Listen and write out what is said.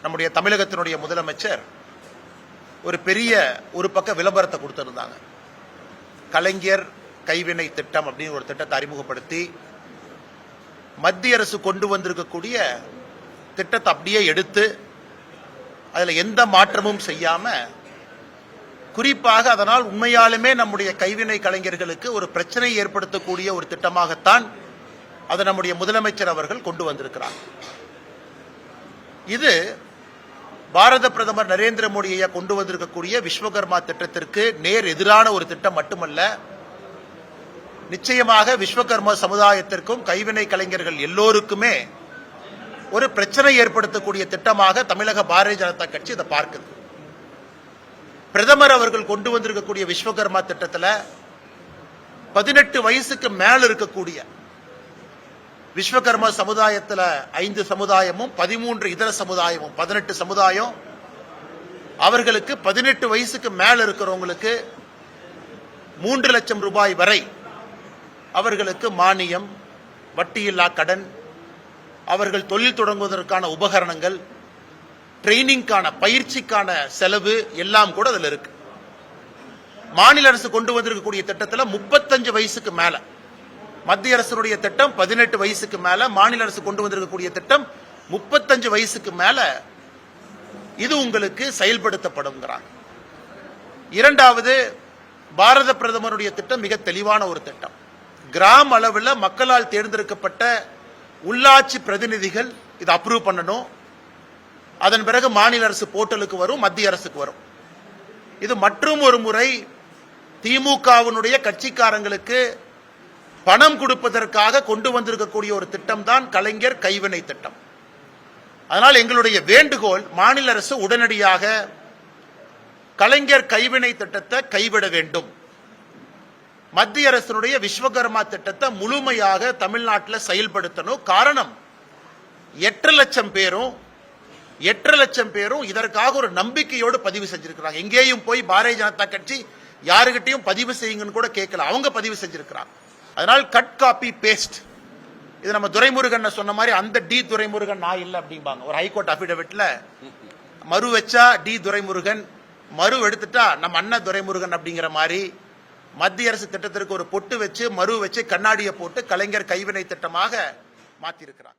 நம்முடைய தமிழகத்தினுடைய முதலமைச்சர் ஒரு பெரிய ஒரு பக்க விளம்பரத்தை கொடுத்திருந்தாங்க. கலைஞர் கைவினை திட்டம் அப்படின்னு ஒரு திட்டத்தை அறிமுகப்படுத்தி மத்திய அரசு கொண்டு வந்திருக்கக்கூடிய திட்டத்தை அப்படியே எடுத்து அதில் எந்த மாற்றமும் செய்யாம, குறிப்பாக அதனால் உண்மையாலுமே நம்முடைய கைவினை கலைஞர்களுக்கு ஒரு பிரச்சனை ஏற்படுத்தக்கூடிய ஒரு திட்டமாகத்தான் அதை நம்முடைய முதலமைச்சர் அவர்கள் கொண்டு வந்திருக்கிறார். இது பாரத பிரதமர் நரேந்திர மோடியை கொண்டு வந்திருக்கக்கூடிய விஸ்வகர்மா திட்டத்திற்கு நேர் எதிரான ஒரு திட்டம் மட்டுமல்ல, நிச்சயமாக விஸ்வகர்மா சமுதாயத்திற்கும் கைவினை கலைஞர்கள் எல்லோருக்குமே ஒரு பிரச்சனை ஏற்படுத்தக்கூடிய திட்டமாக தமிழக பாரதிய ஜனதா கட்சி இதை பார்க்குது. பிரதமர் அவர்கள் கொண்டு வந்திருக்கக்கூடிய விஸ்வகர்மா திட்டத்தில் 18 வயசுக்கு மேல இருக்கக்கூடிய விஸ்வகர்மா சமுதாயத்தில் 5 சமுதாயமும் 13 இதர சமுதாயமும் 18 சமுதாயம், அவர்களுக்கு 18 வயசுக்கு மேல இருக்கிறவங்களுக்கு 3 லட்சம் ரூபாய் வரை அவர்களுக்கு மானியம், வட்டியில்லா கடன், அவர்கள் தொழில் தொடங்குவதற்கான உபகரணங்கள், ட்ரைனிங்கான பயிற்சிக்கான செலவு எல்லாம் கூட அதில் இருக்கு. மாநில அரசு கொண்டு வந்திருக்கக்கூடிய திட்டத்தில் 35 வயசுக்கு மேல, மத்திய அரசுடைய திட்டம் 18 வயசுக்கு மேல, மாநில அரசு கொண்டு வந்திருக்கக்கூடிய திட்டம் 35 வயசுக்கு மேல இது உங்களுக்கு செயல்படுத்தப்படும். இரண்டாவது, பாரத பிரதமருடைய திட்டம் மிக தெளிவான ஒரு திட்டம். கிராம அளவில் மக்களால் தேர்ந்தெடுக்கப்பட்ட உள்ளாட்சி பிரதிநிதிகள் இதை அப்ரூவ் பண்ணணும். அதன் பிறகு மாநில அரசு போர்ட்டலுக்கு வரும், மத்திய அரசுக்கு வரும். இது மற்றும் ஒரு முறை திமுகவினுடைய கட்சிக்காரங்களுக்கு பணம் கொடுப்பதற்காக கொண்டு வந்திருக்கக்கூடிய ஒரு திட்டம் தான் கலைஞர் கைவினை திட்டம். அதனால் எங்களுடைய வேண்டுகோள், மாநில அரசு உடனடியாக கலைஞர் கைவினை திட்டத்தை கைவிட வேண்டும். மத்திய அரசுடைய விஸ்வகர்மா திட்டத்தை முழுமையாக தமிழ்நாட்டில் செயல்படுத்தணும். காரணம், 8 லட்சம் பேரும் இதற்காக ஒரு நம்பிக்கையோடு பதிவு செஞ்சிருக்கிறாங்க. எங்கேயும் போய் பாரதிய ஜனதா கட்சி யாருகிட்டையும் பதிவு செய்யுங்கன்னு கூட கேட்கல, அவங்க பதிவு செஞ்சிருக்கிறாங்க. அதனால் கட் காப்பி பேஸ்ட், இது நம்ம துரைமுருகன் சொன்ன மாதிரி அந்த டி துரைமுருகன் நான் இல்லை அப்படிம்பாங்க. ஒரு ஹைகோர்ட் அபிடவிட்ல மறு வச்சா டி துரைமுருகன், மறு எடுத்துட்டா நம்ம அண்ணன் துரைமுருகன் அப்படிங்கிற மாதிரி மத்திய அரசு திட்டத்திற்கு ஒரு பொட்டு வச்சு மறு வச்சு கண்ணாடியை போட்டு கலைஞர் கைவினை திட்டமாக மாத்திருக்கிறார்.